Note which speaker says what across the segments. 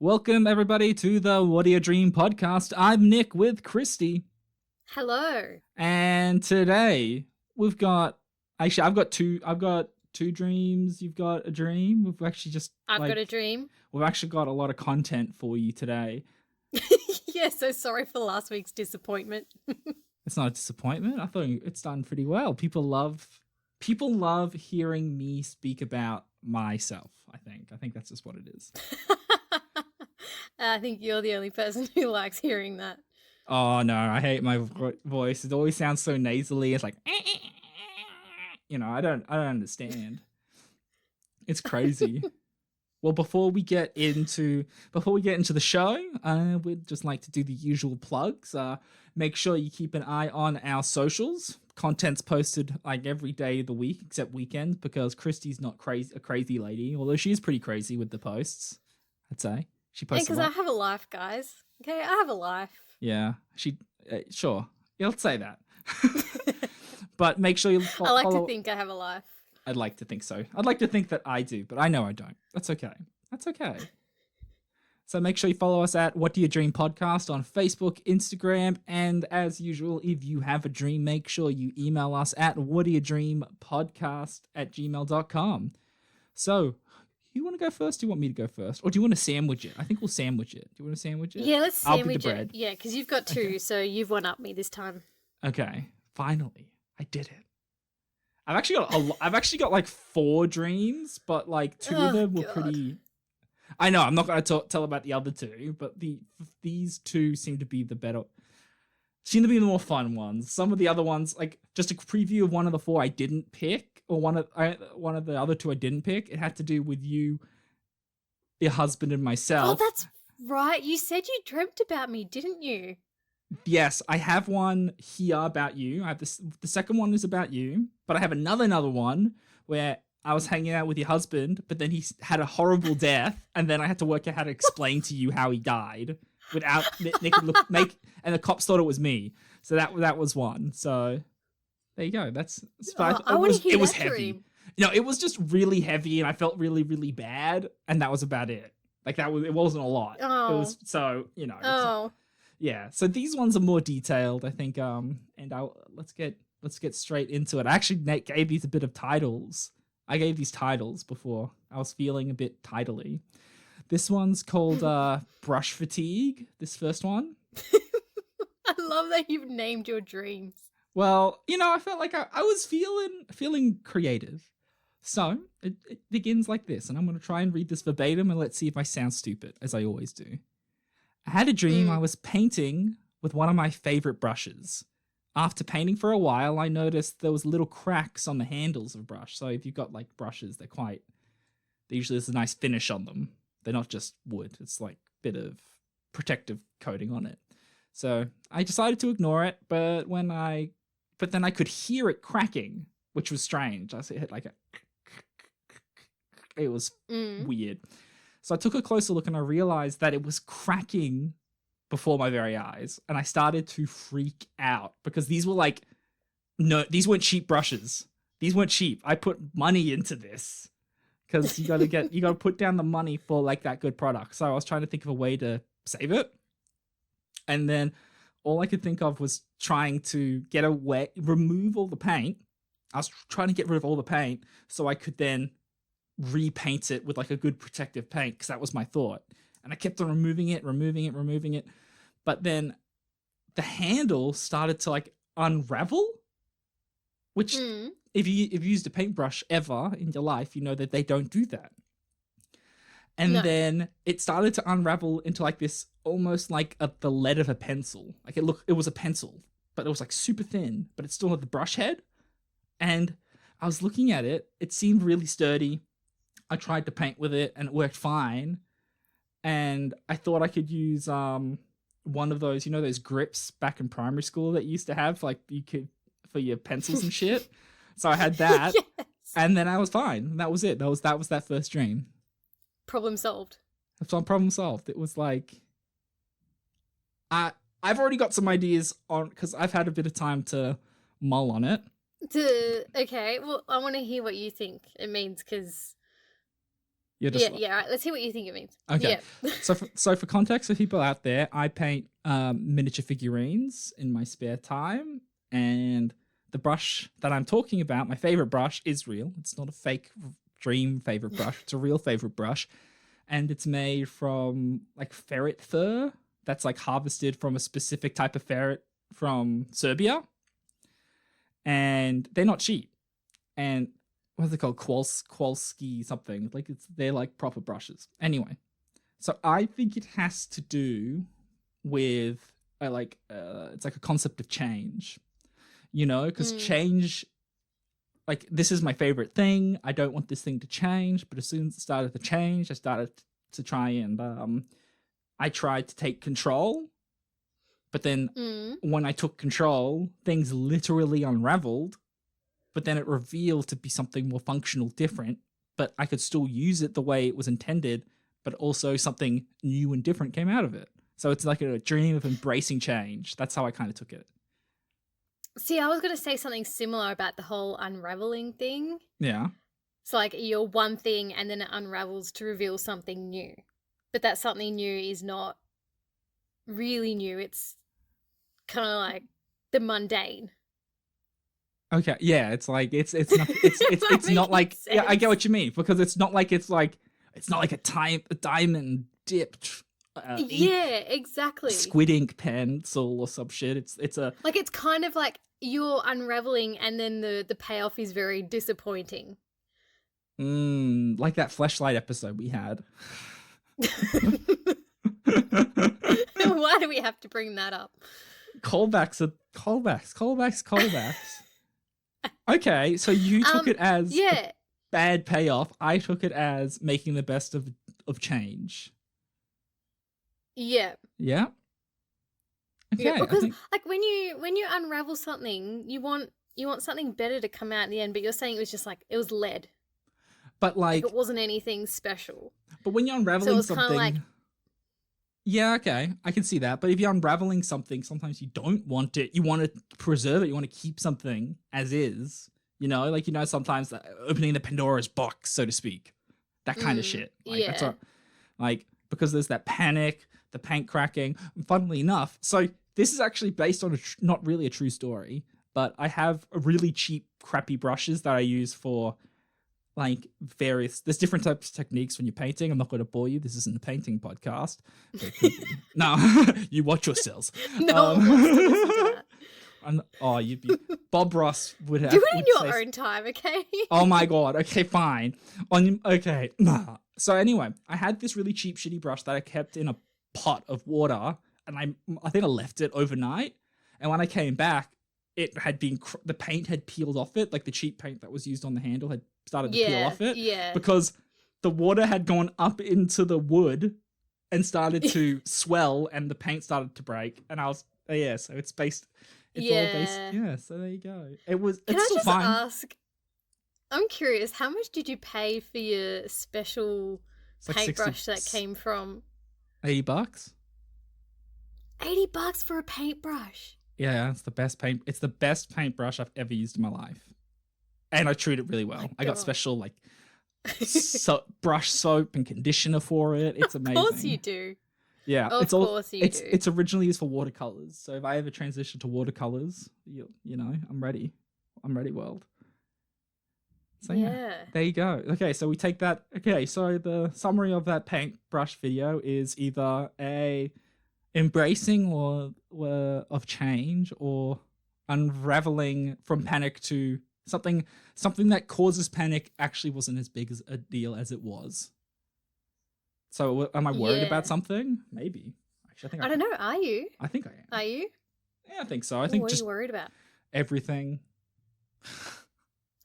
Speaker 1: Welcome, everybody, to the What Do You Dream podcast. I'm Nick with Christy.
Speaker 2: Hello.
Speaker 1: And today we've got... Actually, I've got two dreams. You've got a dream. We've actually just...
Speaker 2: I've got a dream.
Speaker 1: We've actually got a lot of content for you today.
Speaker 2: Yeah, so sorry for last week's disappointment.
Speaker 1: It's not a disappointment. I thought it's done pretty well. People love hearing me speak about myself, I think that's just what it is.
Speaker 2: I think you're the only person who likes hearing that.
Speaker 1: Oh no, I hate my voice. It always sounds so nasally. It's like, I don't understand. It's crazy. Well, before we get into the show, we'd just like to do the usual plugs. Make sure you keep an eye on our socials. Content's posted like every day of the week except weekends because Christy's not a crazy lady, although she is pretty crazy with the posts, I'd say. She posts
Speaker 2: because I have a life, guys. Okay, I have a life.
Speaker 1: Yeah, sure. Yeah, let's say that. But make sure you
Speaker 2: I like to think I have a life.
Speaker 1: I'd like to think so. I'd like to think that I do, but I know I don't. That's okay. So make sure you follow us at What Do You Dream Podcast on Facebook, Instagram, and as usual, if you have a dream, make sure you email us at whatdoyoudreampodcast@gmail.com. So, you want to go first? Do you want me to go first? Or do you want to sandwich it? I think we'll sandwich it. Do you want to sandwich it?
Speaker 2: Yeah, let's sandwich
Speaker 1: I'll be the bread.
Speaker 2: it. Yeah, because you've got two, okay. So you've one-upped me this time.
Speaker 1: Okay, finally. I did it. I've actually got like 4 dreams, but like 2 of them were pretty... I know, I'm not going to tell about the other 2, but these 2 seem to be the more fun ones. Some of the other ones, like just a preview of one of the 4 I didn't pick, or one of the other 2 I didn't pick. It had to do with you, your husband, and myself.
Speaker 2: Oh, that's right. You said you dreamt about me, didn't you?
Speaker 1: Yes, I have one here about you. I have the second one is about you, but I have another one where I was hanging out with your husband, but then he had a horrible death, and then I had to work out how to explain to you how he died without and the cops thought it was me. So that was one. So there you go. It was heavy.
Speaker 2: Dream.
Speaker 1: It was just really heavy, and I felt really, really bad, and that was about it. Like it wasn't a lot.
Speaker 2: Oh.
Speaker 1: It was yeah. So these ones are more detailed, I think. And let's get straight into it. I actually gave these a bit of titles. I gave these titles before. I was feeling a bit tidily. This one's called Brush Fatigue, this first one.
Speaker 2: I love that you've named your dreams.
Speaker 1: Well, I felt like I was feeling creative. So it begins like this, and I'm going to try and read this verbatim, and let's see if I sound stupid, as I always do. I had a dream I was painting with one of my favorite brushes. After painting for a while, I noticed there was little cracks on the handles of brush. So if you've got like brushes, usually there's a nice finish on them. They're not just wood. It's like a bit of protective coating on it. So I decided to ignore it, but then I could hear it cracking, which was strange. I hit like it was weird. So I took a closer look and I realized that it was cracking before my very eyes, and I started to freak out because these weren't cheap brushes. These weren't cheap. I put money into this because you got to put down the money for like that good product. So I was trying to think of a way to save it, and then all I could think of was trying to remove all the paint. I was trying to get rid of all the paint so I could then repaint it with like a good protective paint, because that was my thought. And I kept on removing it. But then the handle started to like unravel, which if you've used a paintbrush ever in your life, you know that they don't do that. And then it started to unravel into like this, almost like the lead of a pencil. Like it was a pencil, but it was like super thin, but it still had the brush head. And I was looking at it. It seemed really sturdy. I tried to paint with it and it worked fine. And I thought I could use one of those, those grips back in primary school that you used to have, like you could for your pencils and shit. So I had that, yes. And then I was fine. That was it. That was that first dream.
Speaker 2: Problem solved.
Speaker 1: Problem solved. It was like, I've already got some ideas on, because I've had a bit of time to mull on it.
Speaker 2: Okay, well, I want to hear what you think it means, because
Speaker 1: You're just
Speaker 2: Yeah, yeah. Right. Let's hear what you think it means.
Speaker 1: okay.
Speaker 2: Yeah.
Speaker 1: So for context for people out there, I paint miniature figurines in my spare time, and the brush that I'm talking about, my favorite brush, is real. It's not a fake dream favorite brush. It's a real favorite brush, and it's made from like ferret fur that's like harvested from a specific type of ferret from Serbia, and they're not cheap. And what's it called? Kowalski something. Like they're like proper brushes. Anyway, so I think it has to do with it's like a concept of change, because change, like this is my favorite thing. I don't want this thing to change, but as soon as it started to change, I started to try and I tried to take control. But then when I took control, things literally unraveled. But then it revealed to be something more functional, different, but I could still use it the way it was intended, but also something new and different came out of it. So it's like a dream of embracing change. That's how I kind of took it.
Speaker 2: See, I was going to say something similar about the whole unraveling thing.
Speaker 1: Yeah.
Speaker 2: So like you're one thing and then it unravels to reveal something new. But that something new is not really new. It's kind of like the mundane.
Speaker 1: Okay, yeah, it's like it's not like sense. Yeah, I get what you mean, because it's not like it's not like a diamond dipped
Speaker 2: yeah, exactly,
Speaker 1: squid ink pencil or some shit. It's a
Speaker 2: like it's kind of like you're unraveling and then the payoff is very disappointing.
Speaker 1: Like that Fleshlight episode we had.
Speaker 2: Why do we have to bring that up?
Speaker 1: Callbacks. Okay, so you took it as a bad payoff. I took it as making the best of change.
Speaker 2: Yeah.
Speaker 1: Yeah. Okay.
Speaker 2: Yeah, because like when you unravel something, you want something better to come out in the end, but you're saying it was just like it was lead.
Speaker 1: But like
Speaker 2: it wasn't anything special.
Speaker 1: But when you're unraveling something, like, yeah, okay, I can see that. But if you're unraveling something, sometimes you don't want it. You want to preserve it. You want to keep something as is. Sometimes opening the Pandora's box, so to speak, that kind of shit. Like, that's what, like, because there's that panic, the paint cracking. Funnily enough, so this is actually based on not really a true story, but I have a really cheap, crappy brushes that I use for like there's different types of techniques when you're painting. I'm not going to bore you. This isn't a painting podcast. No, you watch yourselves.
Speaker 2: No,
Speaker 1: you'd be Bob Ross would have.
Speaker 2: Do it in your own time, okay?
Speaker 1: Oh my god. Okay, fine. Okay. So anyway, I had this really cheap, shitty brush that I kept in a pot of water, and I think I left it overnight. And when I came back, it had been the paint had peeled off it, like the cheap paint that was used on the handle had started to peel off it.
Speaker 2: Yeah.
Speaker 1: Because the water had gone up into the wood and started to swell, and the paint started to break. And I was so it's all based. Yeah, so there you go. It's still fine. Can I just
Speaker 2: ask? I'm curious. How much did you pay for your special paintbrush that came from?
Speaker 1: $80.
Speaker 2: $80 for a paintbrush.
Speaker 1: Yeah, it's the best paint. It's the best paintbrush I've ever used in my life, and I treat it really well. I got special like brush soap and conditioner for it. It's amazing.
Speaker 2: Of course you do.
Speaker 1: Yeah,
Speaker 2: of course you do.
Speaker 1: It's originally used for watercolors. So if I ever transition to watercolors, you know, I'm ready. I'm ready, world. So yeah, there you go. Okay, so we take that. Okay, so the summary of that paintbrush video is either a embracing or of change, or unraveling from panic to something that causes panic actually wasn't as big as a deal as it was. So am I worried about something? Maybe. Actually,
Speaker 2: I don't know. Are you?
Speaker 1: I think I am.
Speaker 2: Are you?
Speaker 1: Yeah, I think so. I think
Speaker 2: what
Speaker 1: just
Speaker 2: are you worried about?
Speaker 1: Everything.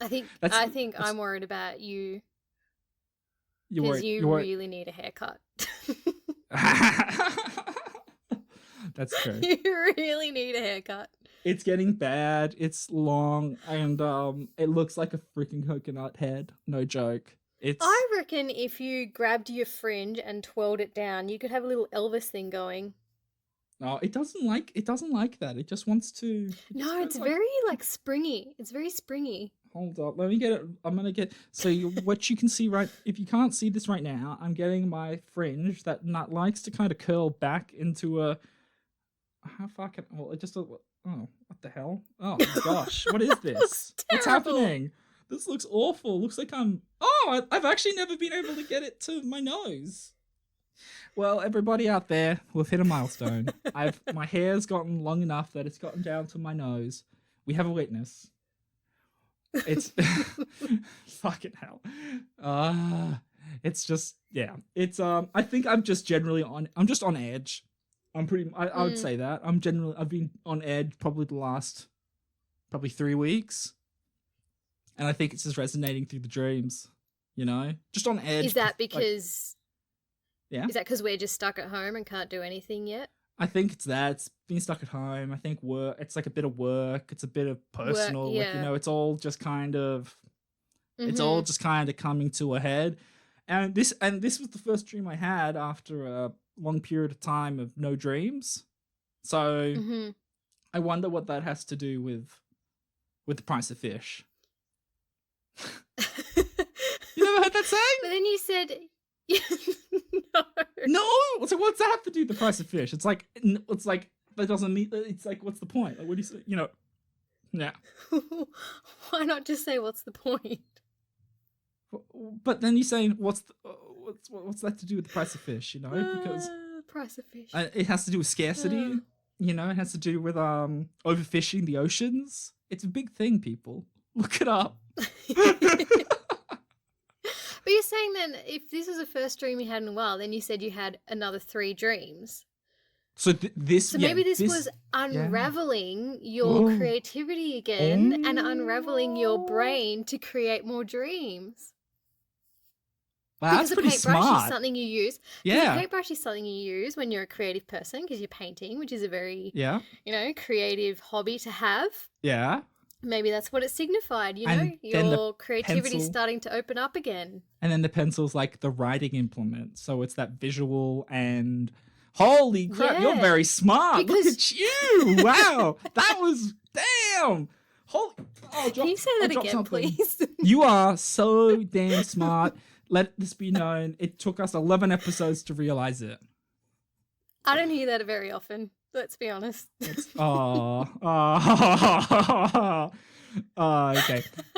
Speaker 2: I think I'm worried about you.
Speaker 1: Because
Speaker 2: you really need a haircut.
Speaker 1: That's true.
Speaker 2: You really need a haircut.
Speaker 1: It's getting bad. It's long, and it looks like a freaking coconut head. No joke.
Speaker 2: I reckon if you grabbed your fringe and twirled it down, you could have a little Elvis thing going.
Speaker 1: No, it doesn't like that. It just wants to.
Speaker 2: No, it's very like springy. It's very springy.
Speaker 1: Hold up. Let me get it. I'm going to get... So what you can see if you can't see this right now, I'm getting my fringe that not likes to kind of curl back into a... How far can... Well, it just... Oh, what the hell? Oh, my gosh. What is this? What's happening? This looks awful. Looks like I'm... Oh, I've actually never been able to get it to my nose. Well, everybody out there, we've hit a milestone. My hair's gotten long enough that it's gotten down to my nose. We have a witness. It's fucking hell. It's just, yeah. It's I think I'm just on edge. I would say that. I've been on edge probably the last 3 weeks. And I think it's just resonating through the dreams, just on edge.
Speaker 2: Is that because
Speaker 1: yeah.
Speaker 2: Is that because we're just stuck at home and can't do anything yet?
Speaker 1: I think it's that. It's being stuck at home. I think work. It's like a bit of work. It's a bit of personal.
Speaker 2: Yeah.
Speaker 1: It's all just kind of. It's all just kind of coming to a head, and this was the first dream I had after a long period of time of no dreams. So, I wonder what that has to do with the price of fish. You never heard that saying?
Speaker 2: But then you said.
Speaker 1: No. It's like, what's that have to do with the price of fish? It's like that doesn't mean. It's like, what's the point? Like, what do you say? Yeah.
Speaker 2: Why not just say what's the point?
Speaker 1: But then you're saying what's that to do with the price of fish? Because
Speaker 2: price of fish.
Speaker 1: It has to do with scarcity. It has to do with overfishing the oceans. It's a big thing, people. Look it up.
Speaker 2: But you're saying then, if this was the first dream you had in a while, then you said you had another 3 dreams.
Speaker 1: So
Speaker 2: maybe this was unraveling your creativity again and unraveling your brain to create more dreams.
Speaker 1: Wow,
Speaker 2: because
Speaker 1: that's pretty
Speaker 2: a paintbrush
Speaker 1: smart.
Speaker 2: is something you use.
Speaker 1: Yeah.
Speaker 2: A paintbrush is something you use when you're a creative person because you're painting, which is a very, creative hobby to have.
Speaker 1: Yeah.
Speaker 2: Maybe that's what it signified, your creativity's starting to open up again.
Speaker 1: And then the pencil's like the writing implement. So it's that visual and holy crap, you're very smart. Look at you. Wow. That was damn.
Speaker 2: Can you say that again, please?
Speaker 1: You are so damn smart. Let this be known. It took us 11 episodes to realize it.
Speaker 2: I don't hear that very often. Let's be honest.
Speaker 1: Okay.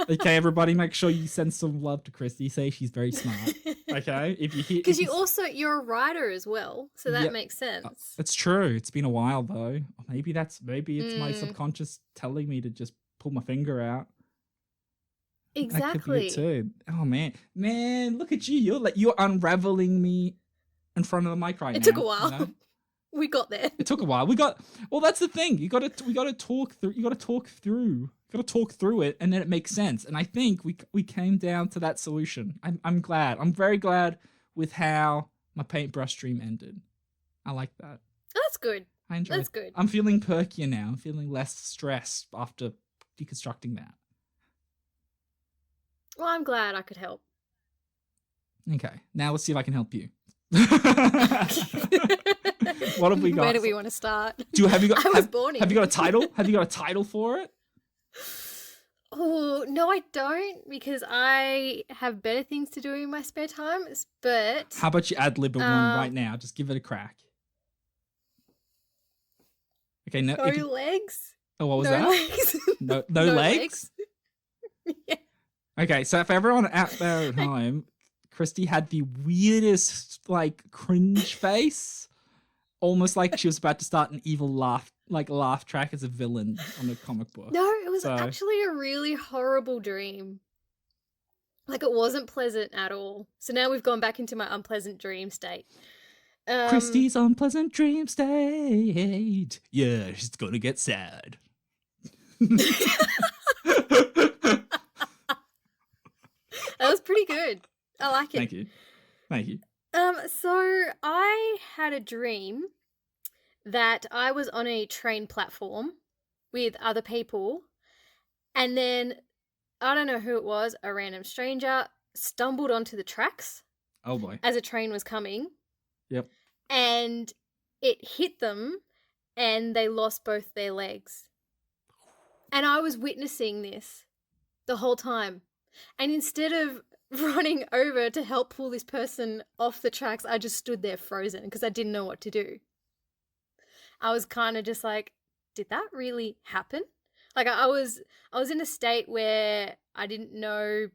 Speaker 1: Okay, everybody, make sure you send some love to Christy. Say she's very smart. Okay,
Speaker 2: because you're a writer as well, so that makes sense.
Speaker 1: It's true. It's been a while though. Maybe it's my subconscious telling me to just pull my finger out.
Speaker 2: Exactly.
Speaker 1: That could be it too. Oh man, look at you. You're unraveling me in front of the mic right now.
Speaker 2: It took a while. We got there.
Speaker 1: It took a while. Well, that's the thing. We got to talk through it, and then it makes sense. And I think we came down to that solution. I'm glad. I'm very glad with how my paintbrush dream ended. I like that.
Speaker 2: That's good.
Speaker 1: I enjoy.
Speaker 2: That's good.
Speaker 1: I'm feeling perkier now. I'm feeling less stressed after deconstructing that.
Speaker 2: Well, I'm glad I could help.
Speaker 1: Okay, now let's see if I can help you. What have we got?
Speaker 2: Where do we want to start?
Speaker 1: Have you got a title? Have you got a title for it?
Speaker 2: Oh, no, I don't, because I have better things to do in my spare time. But
Speaker 1: how about you ad-lib one right now? Just give it a crack. Okay, no
Speaker 2: legs.
Speaker 1: Oh, what was that?
Speaker 2: Legs.
Speaker 1: No legs.
Speaker 2: Yeah.
Speaker 1: Okay, so for everyone out there at home, Christy had the weirdest, cringe face. Almost like she was about to start an evil laugh track as a villain on a comic book.
Speaker 2: No, it was actually a really horrible dream. It wasn't pleasant at all. So now we've gone back into my unpleasant dream state.
Speaker 1: Christy's unpleasant dream state. Yeah, she's gonna get sad.
Speaker 2: That was pretty good. I like it.
Speaker 1: Thank you.
Speaker 2: So I had a dream that I was on a train platform with other people, and then I don't know who it was, a random stranger stumbled onto the tracks.
Speaker 1: Oh boy.
Speaker 2: As a train was coming.
Speaker 1: Yep.
Speaker 2: And it hit them and they lost both their legs. And I was witnessing this the whole time. And instead of running over to help pull this person off the tracks, I just stood there frozen because I didn't know what to do. I was kind of just like, did that really happen? Like I was in a state where I didn't know,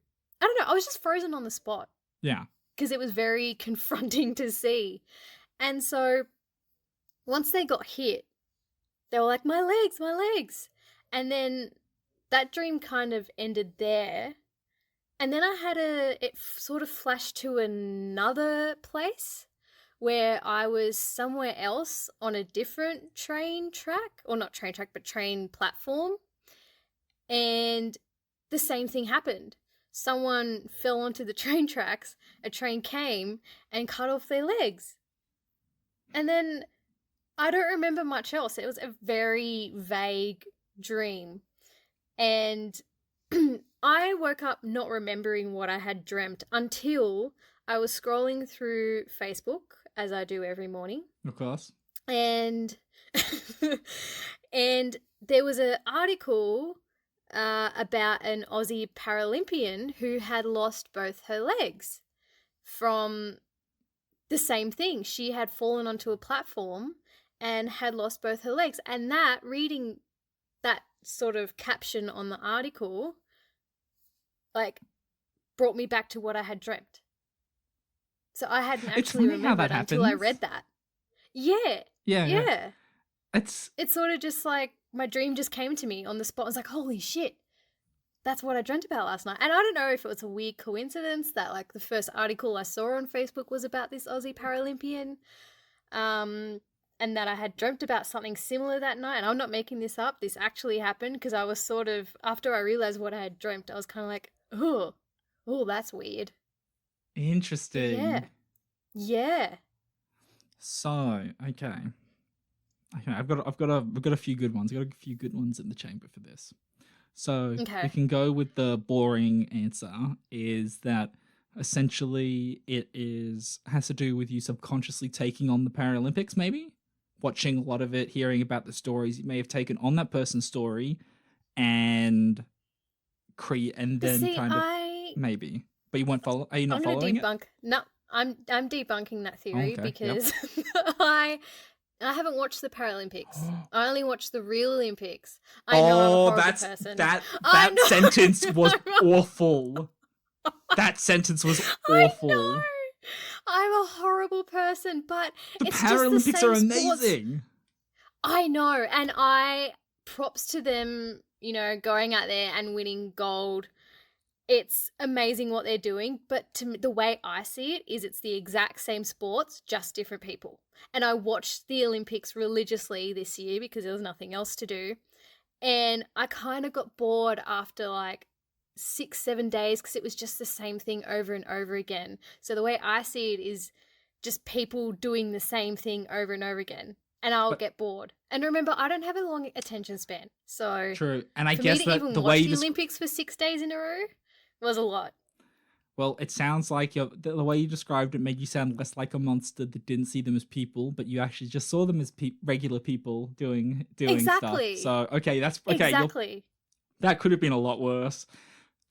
Speaker 2: I don't know, I was just frozen on the spot.
Speaker 1: Yeah.
Speaker 2: Because it was very confronting to see. And so once they got hit, they were like, my legs. And then that dream kind of ended there. And then I had it sort of flashed to another place where I was somewhere else on a different train track, or not train track, but train platform. And the same thing happened. Someone fell onto the train tracks, a train came and cut off their legs. And then I don't remember much else. It was a very vague dream. And I woke up not remembering what I had dreamt until I was scrolling through Facebook, as I do every morning.
Speaker 1: Of course.
Speaker 2: And and there was an article about an Aussie Paralympian who had lost both her legs from the same thing. She had fallen onto a platform and had lost both her legs. And reading that sort of caption on the article, like, brought me back to what I had dreamt. So I hadn't actually remembered until I read that. Yeah. It's sort of just like my dream just came to me on the spot. I was like, holy shit, that's what I dreamt about last night. And I don't know if it was a weird coincidence that like the first article I saw on Facebook was about this Aussie Paralympian, and that I had dreamt about something similar that night. And I'm not making this up. This actually happened because I was sort of, after I realized what I had dreamt, I was kind of like, oh, that's weird.
Speaker 1: Interesting.
Speaker 2: Yeah.
Speaker 1: So, okay. I've got a few good ones. I've got a few good ones in the chamber for this. So we can go with the boring answer, is that essentially it has to do with you subconsciously taking on the Paralympics, maybe watching a lot of it, hearing about the stories you may have taken on that person's story, and maybe. But you won't follow. Are you not following it?
Speaker 2: No, I'm debunking that theory because I haven't watched the Paralympics. I only watched the real Olympics. I know I'm a horrible person.
Speaker 1: That sentence was awful. That sentence was awful. I know.
Speaker 2: I'm a horrible person, but
Speaker 1: the
Speaker 2: it's
Speaker 1: Paralympics
Speaker 2: just the same
Speaker 1: are amazing.
Speaker 2: I know, and props to them, going out there and winning gold. It's amazing what they're doing, but the way I see it is it's the exact same sports, just different people. And I watched the Olympics religiously this year because there was nothing else to do. And I kind of got bored after like 6-7 days because it was just the same thing over and over again. So the way I see it is just people doing the same thing over and over again. And I'll get bored. And remember, I don't have a long attention span. So
Speaker 1: true. And I
Speaker 2: for
Speaker 1: guess
Speaker 2: me to
Speaker 1: that
Speaker 2: even
Speaker 1: the
Speaker 2: watch
Speaker 1: way
Speaker 2: the Olympics for 6 days in a row was a lot.
Speaker 1: Well, it sounds like the way you described it made you sound less like a monster that didn't see them as people, but you actually just saw them as regular people doing
Speaker 2: exactly.
Speaker 1: stuff. So, okay, that's okay.
Speaker 2: Exactly.
Speaker 1: That could have been a lot worse.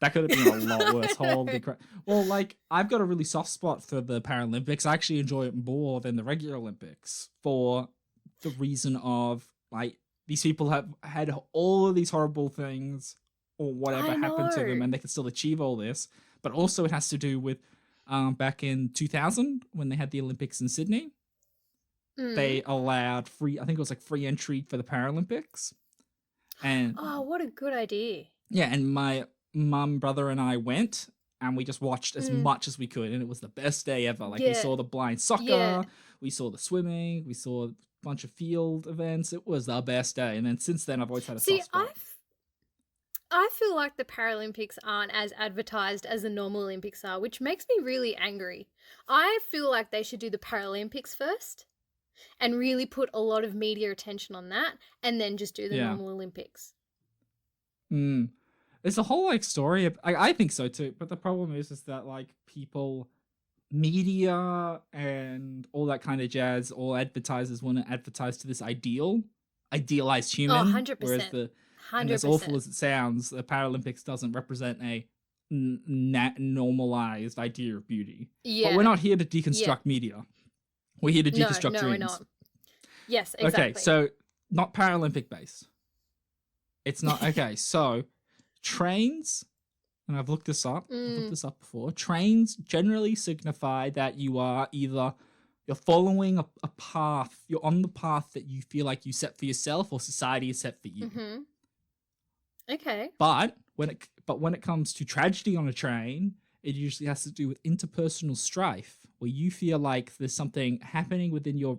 Speaker 1: Holy crap. Well, like, I've got a really soft spot for the Paralympics. I actually enjoy it more than the regular Olympics for the reason of, like, these people have had all of these horrible things or whatever happened to them, and they can still achieve all this. But also it has to do with back in 2000 when they had the Olympics in Sydney. They allowed free entry for the Paralympics. And
Speaker 2: what a good idea.
Speaker 1: Yeah, and my mum, brother, and I went, and we just watched as much as we could, and it was the best day ever. Like, we saw the blind soccer, we saw the swimming, we saw a bunch of field events. It was the best day. And then since then, I've always had a soft spot.
Speaker 2: I feel like the Paralympics aren't as advertised as the normal Olympics are, which makes me really angry. I feel like they should do the Paralympics first and really put a lot of media attention on that, and then just do the normal Olympics.
Speaker 1: There's a whole, like, story. I think so too, but the problem is that, like, people, media and all that kind of jazz, all advertisers want to advertise to this idealized human.
Speaker 2: 100%.
Speaker 1: Whereas And as awful as it sounds, the Paralympics doesn't represent a normalized idea of beauty.
Speaker 2: Yeah.
Speaker 1: But we're not here to deconstruct media. We're here to deconstruct dreams.
Speaker 2: No, we're not. Yes, exactly.
Speaker 1: Okay, so not Paralympic based. It's not. Okay, so trains, and I've looked this up. I've looked this up before. Trains generally signify that you are either you're following a path, you're on the path that you feel like you set for yourself or society is set for you.
Speaker 2: Mm-hmm. Okay.
Speaker 1: But when it comes to tragedy on a train, it usually has to do with interpersonal strife, where you feel like there's something happening within your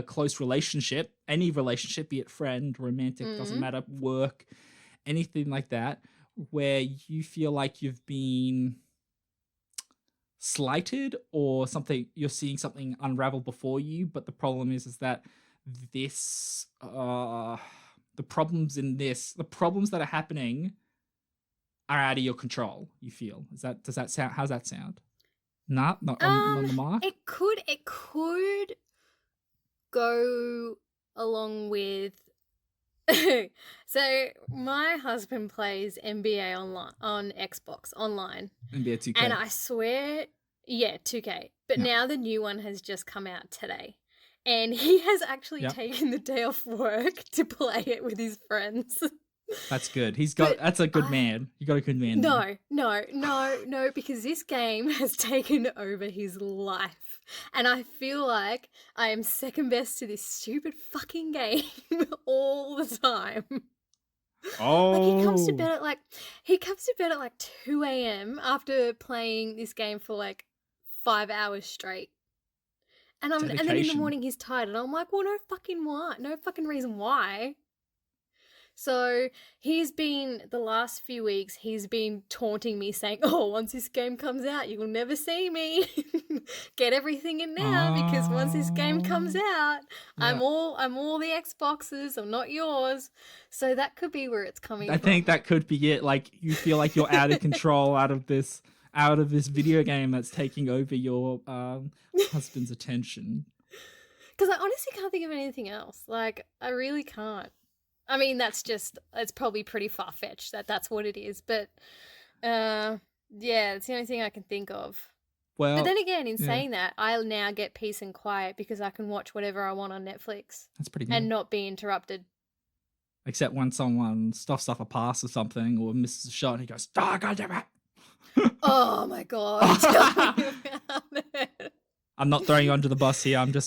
Speaker 1: close relationship, any relationship, be it friend, romantic, doesn't matter, work, anything like that, where you feel like you've been slighted or something, you're seeing something unravel before you. But the problem is that this, the problems that are happening are out of your control. You feel does that sound? How's that sound? Not on the mark.
Speaker 2: It could go along with. So my husband plays NBA on Xbox online.
Speaker 1: NBA 2K.
Speaker 2: And I swear, 2K. But now the new one has just come out today. And he has actually taken the day off work to play it with his friends.
Speaker 1: That's good. That's a good man. You got a good man.
Speaker 2: No, because this game has taken over his life. And I feel like I am second best to this stupid fucking game all the time.
Speaker 1: Oh.
Speaker 2: Like he comes to bed at like 2 a.m. after playing this game for like 5 hours straight. And then in the morning he's tired and I'm like, well, no fucking reason why. So the last few weeks, he's been taunting me saying, oh, once this game comes out, you will never see me. Get everything in now because once this game comes out, I'm all the Xboxes, I'm not yours. So that could be where it's coming from.
Speaker 1: I think that could be it. Like you feel like you're out of control out of this video game that's taking over your husband's attention.
Speaker 2: Because I honestly can't think of anything else. Like, I really can't. I mean, it's probably pretty far-fetched that's what it is. But, it's the only thing I can think of. Well, but then again, in saying that, I'll now get peace and quiet because I can watch whatever I want on Netflix.
Speaker 1: That's pretty good.
Speaker 2: And not be interrupted.
Speaker 1: Except when someone stuffs up a pass or something or misses a shot and he goes, oh, God damn it.
Speaker 2: Oh, my God. Tell me about it.
Speaker 1: I'm not throwing you under the bus here. I'm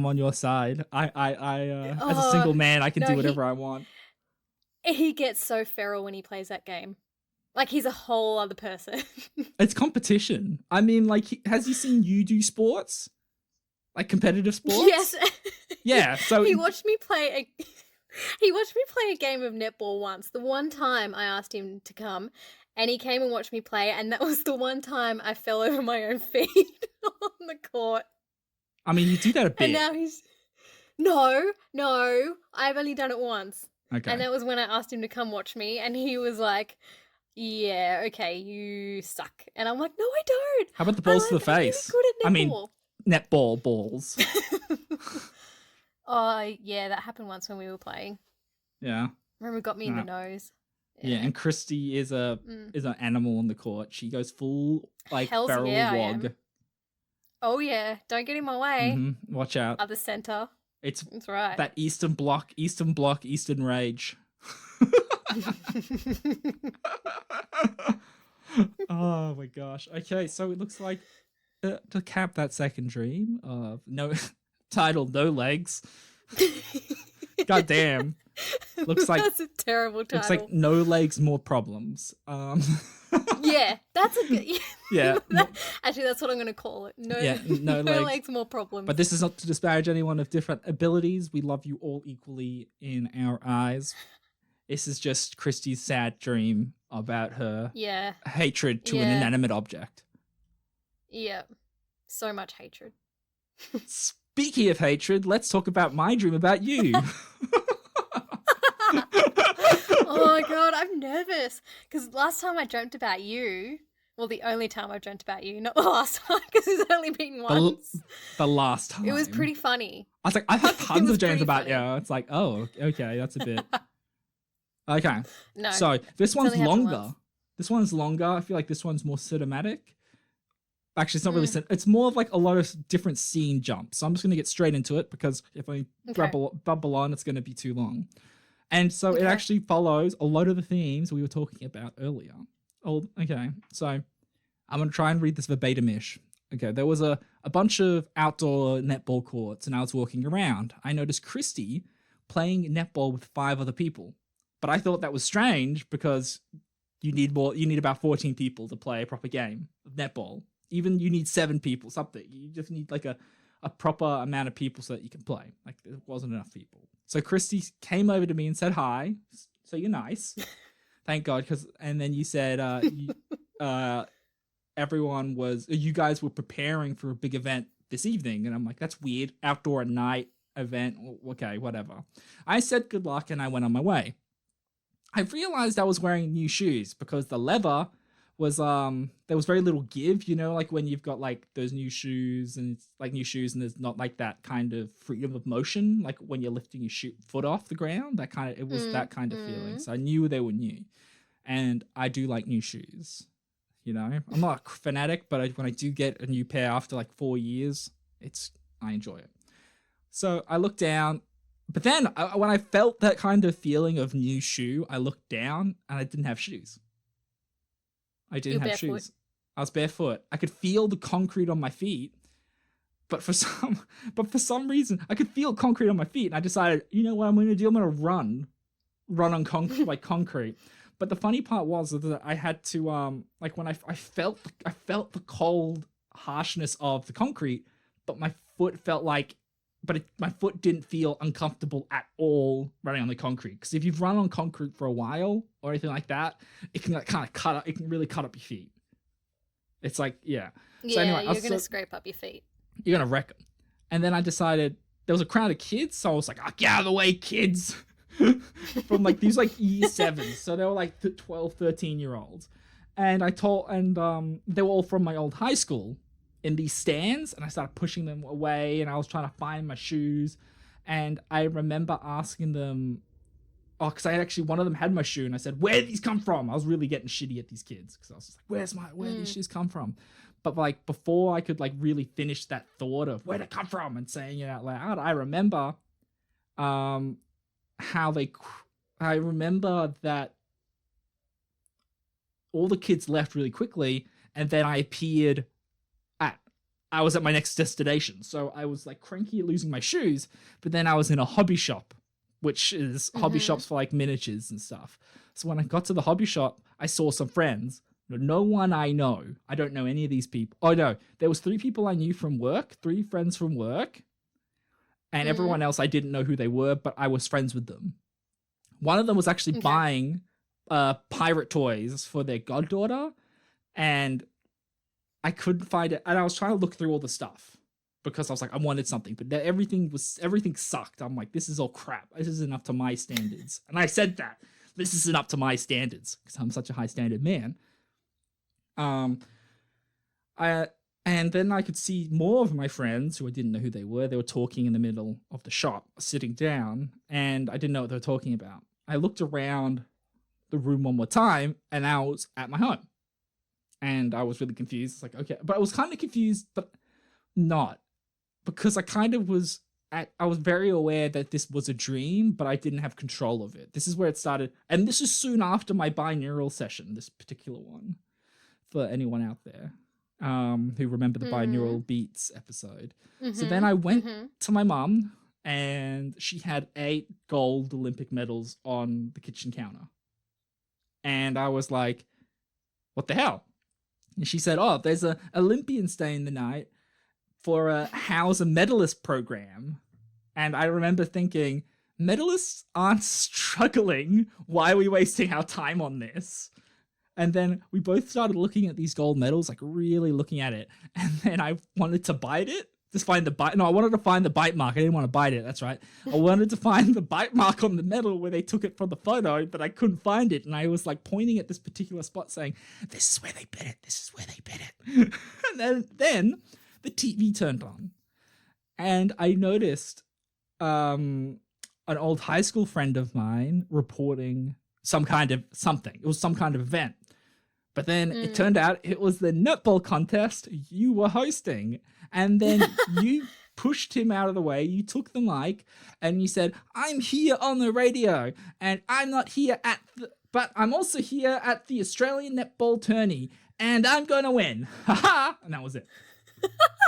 Speaker 1: on your side. I as a single man, I can do whatever I want.
Speaker 2: He gets so feral when he plays that game. Like he's a whole other person.
Speaker 1: It's competition. I mean, like, has he seen you do sports? Like competitive sports?
Speaker 2: Yes.
Speaker 1: Yeah. So
Speaker 2: he watched me play a game of netball once. The one time I asked him to come. And he came and watched me play, and that was the one time I fell over my own feet on the court.
Speaker 1: I mean, you do that a bit.
Speaker 2: And now No, I've only done it once.
Speaker 1: Okay.
Speaker 2: And that was when I asked him to come watch me, and he was like, yeah, okay, you suck. And I'm like, no, I don't.
Speaker 1: How about the balls to the face?
Speaker 2: Really good at netball.
Speaker 1: I mean, netball balls.
Speaker 2: Oh, yeah, that happened once when we were playing.
Speaker 1: Yeah.
Speaker 2: Remember, it got me in the nose.
Speaker 1: Yeah, and Christy is an animal on the court. She goes full feral wog.
Speaker 2: Oh yeah, don't get in my way.
Speaker 1: Mm-hmm. Watch out.
Speaker 2: Other center.
Speaker 1: It's
Speaker 2: right.
Speaker 1: That Eastern Bloc, Eastern Rage. Oh my gosh. Okay, so it looks like to cap that second dream of titled No Legs. God damn. Looks like
Speaker 2: that's a terrible title.
Speaker 1: Looks like No Legs, More Problems.
Speaker 2: Yeah, that's a good.
Speaker 1: Yeah.
Speaker 2: Actually, that's what I'm going to call it. No legs, more problems.
Speaker 1: But this is not to disparage anyone of different abilities. We love you all equally in our eyes. This is just Christy's sad dream about her hatred to an inanimate object.
Speaker 2: Yeah, so much hatred.
Speaker 1: Speaking of hatred, let's talk about my dream about you.
Speaker 2: Oh my God, I'm nervous. Because last time I dreamt about you, well, the only time I've dreamt about you, not the last time, because it's only been once.
Speaker 1: The last time.
Speaker 2: It was pretty funny.
Speaker 1: I was like, I've had tons of dreams about you. It's like, oh, okay, that's a bit. Okay.
Speaker 2: No.
Speaker 1: So this
Speaker 2: It's
Speaker 1: one's
Speaker 2: only happened
Speaker 1: longer.
Speaker 2: once.
Speaker 1: This one's longer. I feel like this one's more cinematic. Actually, it's not really.
Speaker 2: Mm.
Speaker 1: It's more of like a lot of different scene jumps. So I'm just going to get straight into it because if I
Speaker 2: Okay.
Speaker 1: bubble on, it's going to be too long. And so it
Speaker 2: Okay.
Speaker 1: actually follows a lot of the themes we were talking about earlier. Oh, okay. So I'm going to try and read this verbatim-ish. Okay, there was a bunch of outdoor netball courts, and I was walking around. I noticed Christy playing netball with 5 other people. But I thought that was strange because you need about 14 people to play a proper game of netball. Even you need 7 people, something. You just need like a proper amount of people so that you can play. Like there wasn't enough people. So Christy came over to me and said hi. So you're nice. Thank God. And then you said you guys were preparing for a big event this evening. And I'm like, that's weird. Outdoor at night event. Okay, whatever. I said good luck and I went on my way. I realized I was wearing new shoes because the leather was there was very little give, like when you've got like those new shoes and it's like new shoes and there's not like that kind of freedom of motion, like when you're lifting your foot off the ground, it was that kind of feeling. So I knew they were new, and I do like new shoes. I'm not a fanatic, but when I do get a new pair after like 4 years, I enjoy it. So I looked down. But then when I felt that kind of feeling of new shoe, I looked down and I didn't have shoes. I didn't have shoes. I was barefoot. I could feel the concrete on my feet, but for some reason, I could feel concrete on my feet, and I decided, you know what I'm going to do? I'm going to run on concrete. But the funny part was that I had to like when I felt the cold harshness of the concrete, but my foot felt like. But my foot didn't feel uncomfortable at all running on the concrete. Because if you've run on concrete for a while or anything like that, it can like kind of cut up. It can really cut up your feet. It's like, yeah.
Speaker 2: Yeah, so anyway, you're gonna scrape up your feet.
Speaker 1: You're gonna wreck them. And then I decided there was a crowd of kids, so I was like, oh, get out of the way, kids. From like these like year 7s, so they were like 12, 13-year-olds, and they were all from my old high school. In these stands, and I started pushing them away, and I was trying to find my shoes, and I remember asking them, because one of them had my shoe, and I said, where did these come from? I was really getting shitty at these kids, because I was just like, where did these shoes come from? But like, before I could like really finish that thought of where they come from and saying it out loud, I remember I remember that all the kids left really quickly, and then I was at my next destination. So I was like cranky at losing my shoes, but then I was in a hobby shop, which is hobby shops for like miniatures and stuff. So when I got to the hobby shop, I saw some friends. No one I know. I don't know any of these people. Oh no, there was 3 people I knew from work, 3 friends from work, and everyone else I didn't know who they were, but I was friends with them. One of them was actually buying pirate toys for their goddaughter, and I couldn't find it, and I was trying to look through all the stuff because I was like, I wanted something, but everything sucked. I'm like, this is all crap. This isn't up to my standards. And I said that this isn't up to my standards because I'm such a high standard man. And then I could see more of my friends who I didn't know who they were. They were talking in the middle of the shop, sitting down, and I didn't know what they were talking about. I looked around the room one more time, and I was at my home. And I was really confused. It's like, okay. But I was kind of confused, but not. Because I was very aware that this was a dream, but I didn't have control of it. This is where it started. And this is soon after my binaural session, this particular one. For anyone out there who remember the binaural beats episode. So then I went to my mum, and she had 8 gold Olympic medals on the kitchen counter. And I was like, what the hell? And she said, oh, there's a Olympian staying the night for a House a Medalist program. And I remember thinking, medalists aren't struggling. Why are we wasting our time on this? And then we both started looking at these gold medals, like really looking at it. And then I wanted to bite it. Just find the bite. No, I wanted to find the bite mark. I didn't want to bite it. That's right. I wanted to find the bite mark on the medal where they took it from the photo, but I couldn't find it. And I was like pointing at this particular spot saying, this is where they bit it. This is where they bit it. And then the TV turned on. And I noticed an old high school friend of mine reporting some kind of something. It was some kind of event. But then it turned out it was the netball contest you were hosting. And then you pushed him out of the way. You took the mic and you said, I'm here on the radio and I'm not here but I'm also here at the Australian netball tourney and I'm going to win. Ha! And that was it.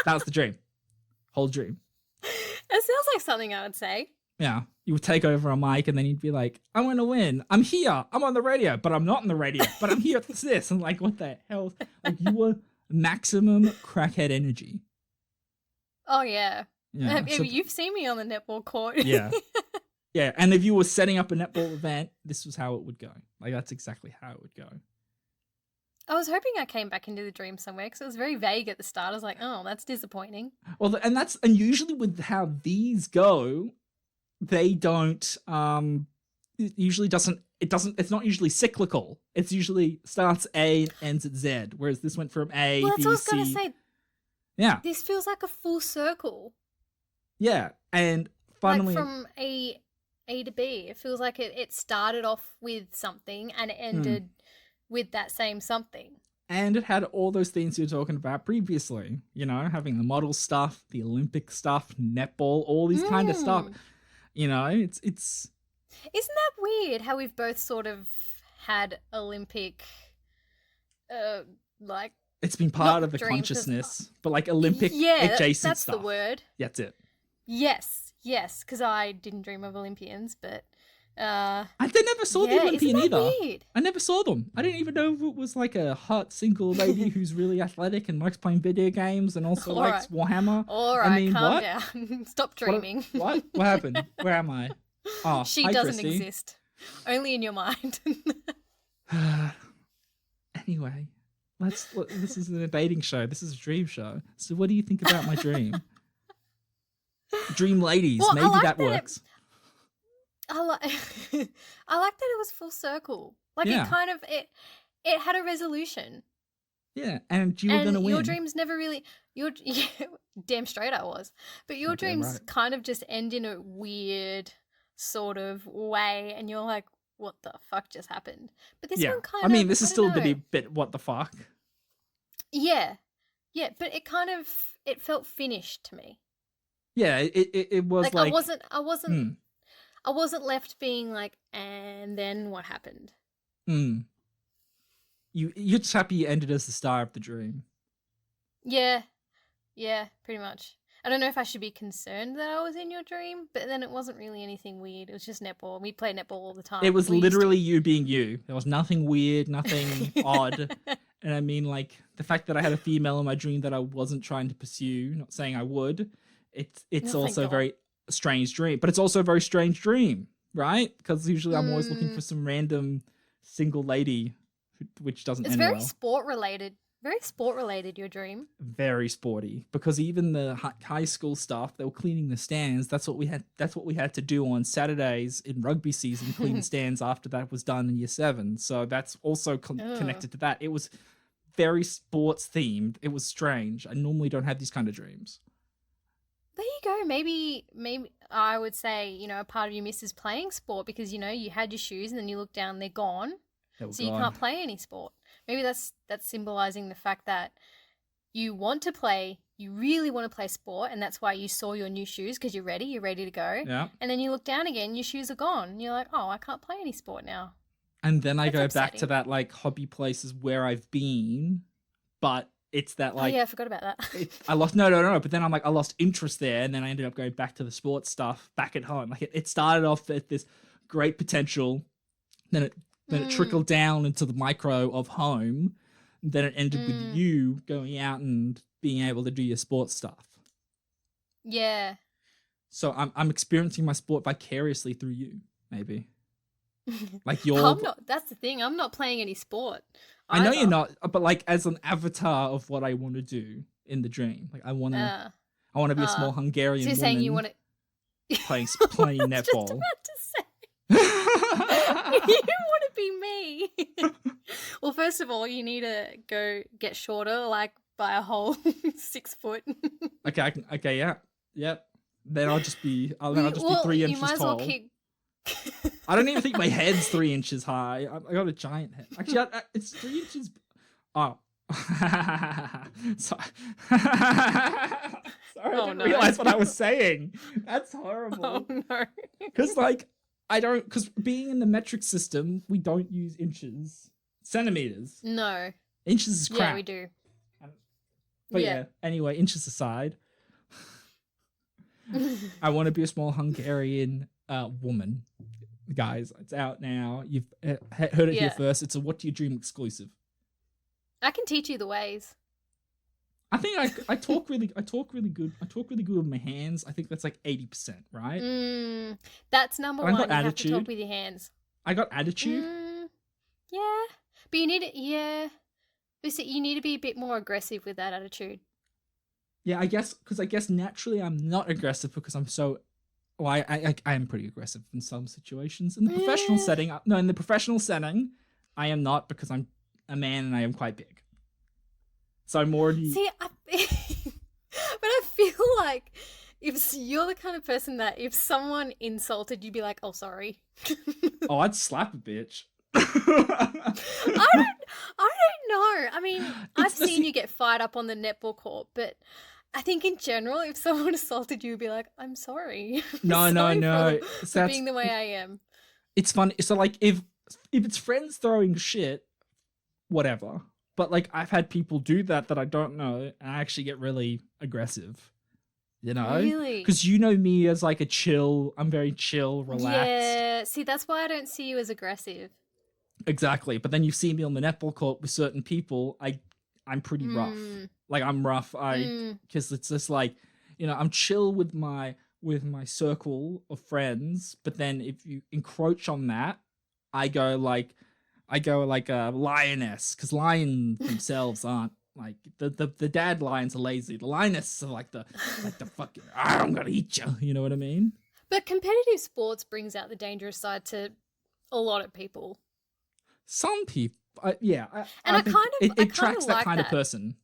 Speaker 1: That was the dream. Whole dream.
Speaker 2: It sounds like something I would say.
Speaker 1: Yeah. You would take over a mic and then you'd be like, I'm going to win. I'm here. I'm on the radio, but I'm not on the radio. But I'm here at this. And like, what the hell? Like, you were maximum crackhead energy.
Speaker 2: Oh, yeah.
Speaker 1: Yeah.
Speaker 2: You've seen me on the netball court.
Speaker 1: Yeah. Yeah. And if you were setting up a netball event, this was how it would go. Like, that's exactly how it would go.
Speaker 2: I was hoping I came back into the dream somewhere because it was very vague at the start. I was like, oh, that's disappointing.
Speaker 1: Well, and usually with how these go, they don't, it's not usually cyclical. It's usually starts A, ends at Z, whereas this went from A,
Speaker 2: well,
Speaker 1: B,
Speaker 2: that's what I was
Speaker 1: C.
Speaker 2: going to say.
Speaker 1: Yeah.
Speaker 2: This feels like a full circle.
Speaker 1: Yeah. And finally.
Speaker 2: Like from A to B. It feels like it started off with something and it ended with that same something.
Speaker 1: And it had all those things you were talking about previously, having the model stuff, the Olympic stuff, netball, all these kind of stuff. It's
Speaker 2: Isn't that weird how we've both sort of had Olympic
Speaker 1: it's been part of the consciousness, but like Olympic adjacent
Speaker 2: that's
Speaker 1: stuff.
Speaker 2: The word.
Speaker 1: That's it.
Speaker 2: Yes, because I didn't dream of Olympians, but
Speaker 1: I never saw the Olympian
Speaker 2: isn't that
Speaker 1: either.
Speaker 2: Weird?
Speaker 1: I never saw them. I didn't even know if it was like a hot single lady who's really athletic and likes playing video games and also likes Warhammer.
Speaker 2: All right, calm down. Stop dreaming.
Speaker 1: What happened? Where am I? Oh,
Speaker 2: she
Speaker 1: hi,
Speaker 2: doesn't
Speaker 1: Christy.
Speaker 2: exist. Only in your mind.
Speaker 1: Anyway, this isn't a dating show. This is a dream show. So what do you think about my dream? Dream ladies.
Speaker 2: Well,
Speaker 1: maybe that works.
Speaker 2: I like that it was full circle. Like it kind of it had a resolution.
Speaker 1: Yeah, and you were gonna win.
Speaker 2: Your dreams never really damn straight I was. But your dreams kind of just end in a weird sort of way and you're like, what the fuck just happened? But this one kind of
Speaker 1: this is still a bit what the fuck.
Speaker 2: Yeah. Yeah, but it felt finished to me.
Speaker 1: Yeah, it was like
Speaker 2: I wasn't left being like, and then what happened?
Speaker 1: You're just happy you ended as the star of the dream.
Speaker 2: Yeah, pretty much. I don't know if I should be concerned that I was in your dream, but then it wasn't really anything weird. It was just netball. We play netball all the time.
Speaker 1: It was literally you being you. There was nothing weird, nothing odd. And I mean, like, the fact that I had a female in my dream that I wasn't trying to pursue, not saying I would, it's also a very strange dream. But it's also a very strange dream, right? Because usually I'm always looking for some random single lady, which doesn't end well. It's
Speaker 2: very sport-related. Very sport-related, your dream.
Speaker 1: Very sporty. Because even the high school staff, they were cleaning the stands. That's what we had to do on Saturdays in rugby season, clean the stands after that was done in year 7. So that's also connected to that. It was very sports themed. It was strange. I normally don't have these kind of dreams.
Speaker 2: There you go. Maybe I would say, a part of you misses playing sport because, you had your shoes and then you look down, they're gone. So you can't play any sport. Maybe that's symbolizing the fact that you really want to play sport, and that's why you saw your new shoes because you're ready to go.
Speaker 1: Yeah.
Speaker 2: And then you look down again, your shoes are gone. And you're like, oh, I can't play any sport now.
Speaker 1: And then I go back to that like hobby places where I've been, but it's that like...
Speaker 2: Oh, yeah, I forgot about that.
Speaker 1: I lost... No. But then I'm like, I lost interest there, and then I ended up going back to the sports stuff back at home. Like it started off at this great potential, then it trickled down into the micro of home. Then it ended with you going out and being able to do your sports stuff.
Speaker 2: Yeah.
Speaker 1: So I'm experiencing my sport vicariously through you, maybe. Like you're...
Speaker 2: I'm not. That's the thing. I'm not playing any sport.
Speaker 1: I know you're not, but like as an avatar of what I want to do in the dream, like I want to be a small Hungarian
Speaker 2: so you're
Speaker 1: woman
Speaker 2: saying you want to
Speaker 1: playing netball.
Speaker 2: Just about to say. You want to be me. Well, first of all, you need to go get shorter, like by a whole 6 foot.
Speaker 1: Okay, yeah. Then I'll just be 3 inches
Speaker 2: you might as
Speaker 1: tall.
Speaker 2: well keep
Speaker 1: I don't even think my head's 3 inches high. I got a giant head. Actually, it's 3 inches. Oh. Sorry. Sorry, I didn't realize what I was saying. That's horrible.
Speaker 2: Oh no.
Speaker 1: Because because being in the metric system, we don't use inches. Centimeters.
Speaker 2: No.
Speaker 1: Inches is crap.
Speaker 2: Yeah, we do.
Speaker 1: But yeah, anyway, inches aside. I want to be a small Hungarian woman. Guys, it's out now. You've heard it here first. It's a What Do You Dream exclusive.
Speaker 2: I can teach you the ways.
Speaker 1: I think I talk really good. I talk really good with my hands. I think that's like 80%, right?
Speaker 2: That's number one. You
Speaker 1: attitude.
Speaker 2: have to talk with your hands.
Speaker 1: I got attitude.
Speaker 2: Yeah, but you need it. Yeah, but you need to be a bit more aggressive with that attitude.
Speaker 1: Yeah, I guess naturally I'm not aggressive because I'm so. Well, I am pretty aggressive in some situations. In the professional setting, in the professional setting, I am not because I'm a man and I am quite big. So I'm already.
Speaker 2: See, but I feel like if you're the kind of person that if someone insulted, you'd be like, "Oh, sorry."
Speaker 1: Oh, I'd slap a bitch.
Speaker 2: I don't know. I mean, I've seen you get fired up on the netball court, but I think in general, if someone assaulted you, you'd be like, "I'm sorry."
Speaker 1: No.
Speaker 2: For being the way I am.
Speaker 1: It's fun. So like, if it's friends throwing shit, whatever. But like, I've had people do that I don't know, and I actually get really aggressive. You know?
Speaker 2: Really?
Speaker 1: Because you know me as like I'm very chill, relaxed.
Speaker 2: Yeah. See, that's why I don't see you as aggressive.
Speaker 1: Exactly. But then you see me on the netball court with certain people, I'm pretty rough. Like, I'm rough. Because it's just like, I'm chill with my circle of friends, but then if you encroach on that, I go like a lioness, because lions themselves aren't like the dad lions are lazy. The lioness are like the fucking I'm gonna eat you. You know what I mean?
Speaker 2: But competitive sports brings out the dangerous side to a lot of people.
Speaker 1: Some people, I think it attracts that kind of person.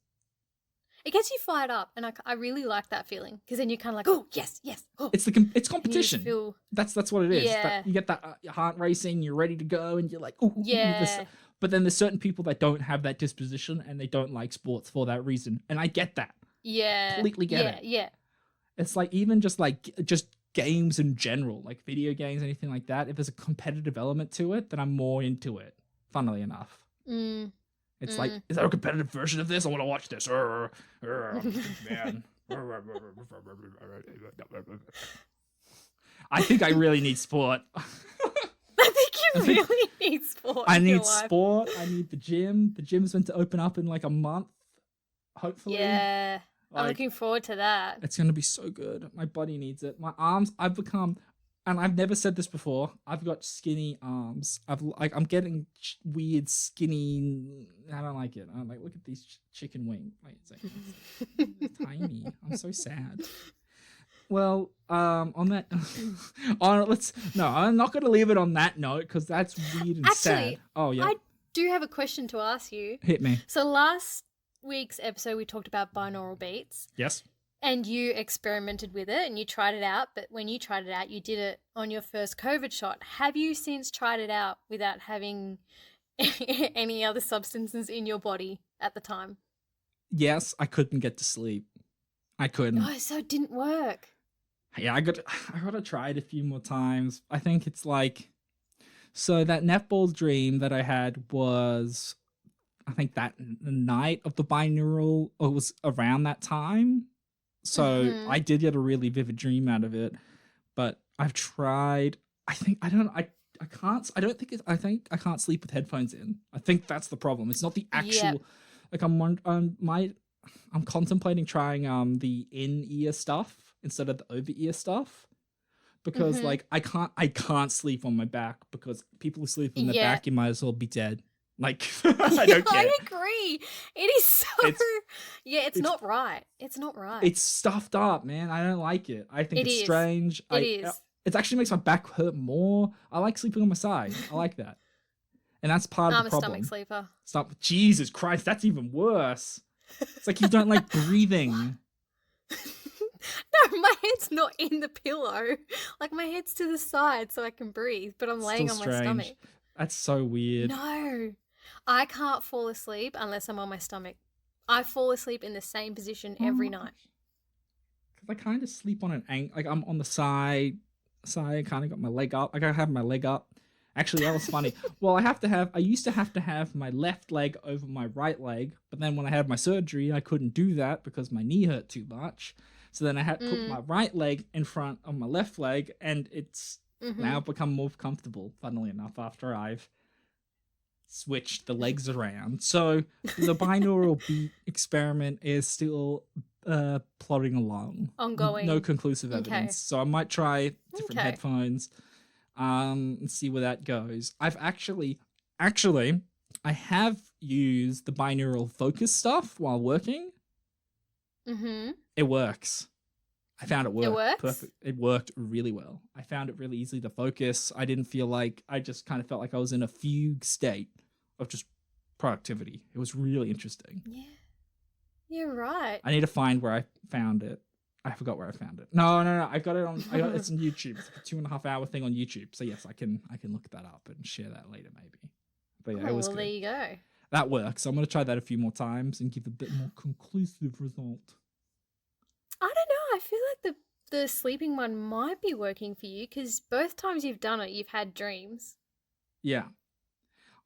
Speaker 2: It gets you fired up, and I really like that feeling, because then you're kind of like, oh yes. Oh.
Speaker 1: It's competition. That's what it is.
Speaker 2: Yeah.
Speaker 1: You get that heart racing, you're ready to go, and you're like, oh
Speaker 2: yeah.
Speaker 1: But then there's certain people that don't have that disposition, and they don't like sports for that reason, and I get that.
Speaker 2: Yeah,
Speaker 1: completely get it.
Speaker 2: Yeah.
Speaker 1: It's like even just games in general, like video games, anything like that. If there's a competitive element to it, then I'm more into it. Funnily enough. It's like, is there a competitive version of this? I want to watch this. Man. I think I really need sport.
Speaker 2: I think you really need sport.
Speaker 1: I need sport. I need the gym. The gym's meant to open up in like a month, hopefully.
Speaker 2: Yeah. I'm looking forward to that.
Speaker 1: It's going to be so good. My body needs it. My arms, and I've never said this before, I've got skinny arms. I'm getting weird skinny. I don't like it. I'm like, look at these chicken wings. Like, it's tiny. I'm so sad. Well, on that, I'm not going to leave it on that note, because that's weird and sad. Oh yeah.
Speaker 2: I do have a question to ask you.
Speaker 1: Hit me.
Speaker 2: So last week's episode, we talked about binaural beats.
Speaker 1: Yes.
Speaker 2: And you experimented with it and you tried it out, but when you tried it out, you did it on your first COVID shot. Have you since tried it out without having any other substances in your body at the time?
Speaker 1: Yes, I couldn't get to sleep. I couldn't.
Speaker 2: Oh, so it didn't work.
Speaker 1: Yeah, I got to try it a few more times. I think it's like, so that netball dream that I had was, I think that night of the binaural, or it was around that time. So I did get a really vivid dream out of it, but I've tried. I think I can't sleep with headphones in. I think that's the problem. It's not the actual. Like I'm contemplating trying the in-ear stuff instead of the over-ear stuff, because like I can't sleep on my back, because people who sleep on their back, you might as well be dead. Like, I don't care.
Speaker 2: I agree. It is so. It's not right. It's not right.
Speaker 1: It's stuffed up, man. I don't like it. I think it's strange. It actually makes my back hurt more. I like sleeping on my side. I like that. And that's part of the problem.
Speaker 2: I'm a stomach sleeper.
Speaker 1: Jesus Christ, that's even worse. It's like you don't like breathing.
Speaker 2: No, No, my head's not in the pillow. Like, my head's to the side so I can breathe, but I'm laying on my stomach.
Speaker 1: That's so weird.
Speaker 2: No, I can't fall asleep unless I'm on my stomach. I fall asleep in the same position every night.
Speaker 1: Because I kind of sleep on an angle. Like, I'm on the side, kind of got my leg up. Like, I have my leg up. Actually, that was funny. Well, I used to have my left leg over my right leg, but then when I had my surgery, I couldn't do that because my knee hurt too much. So then I had to put my right leg in front of my left leg, and it's now become more comfortable, funnily enough, after I've switched the legs around. So the binaural beat experiment is still plodding along.
Speaker 2: Ongoing.
Speaker 1: No conclusive evidence. So I might try different headphones and see where that goes. I've actually I have used the binaural focus stuff while working. It works. I found it worked.
Speaker 2: It works?
Speaker 1: Perfect. It worked really well. I found it really easy to focus. I didn't feel like, I just kind of felt like I was in a fugue state of just productivity. It was really interesting.
Speaker 2: Yeah. You're right.
Speaker 1: I need to find where I found it. I forgot where I found it. No. I got it on it's on YouTube. It's like a 2.5 hour thing on YouTube. So yes, I can look that up and share that later maybe. But yeah, it was good.
Speaker 2: There you go.
Speaker 1: That works. So I'm going to try that a few more times and give a bit more conclusive result.
Speaker 2: I don't know. I feel like the sleeping one might be working for you because both times you've done it, you've had dreams.
Speaker 1: Yeah.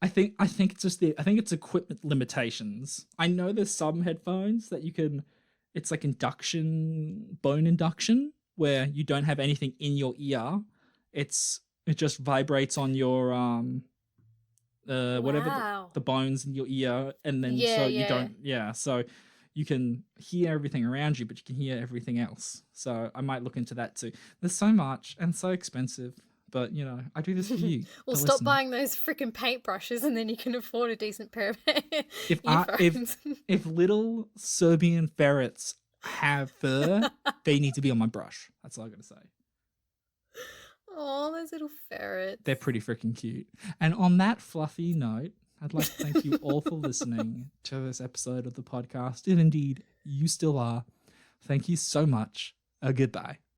Speaker 1: I think it's just it's equipment limitations. I know there's some headphones that you can, it's like bone induction, where you don't have anything in your ear. It just vibrates on your whatever the bones in your ear, and then so you can hear everything around you, but you can hear everything else. So I might look into that too. There's so much and so expensive, but I do this for you.
Speaker 2: Well, stop buying those freaking paintbrushes, and then you can afford a decent pair of earphones.
Speaker 1: If little Serbian ferrets have fur, they need to be on my brush. That's all I gotta say.
Speaker 2: Oh, those little ferrets.
Speaker 1: They're pretty freaking cute. And on that fluffy note, I'd like to thank you all for listening to this episode of the podcast. And indeed, you still are. Thank you so much. Goodbye.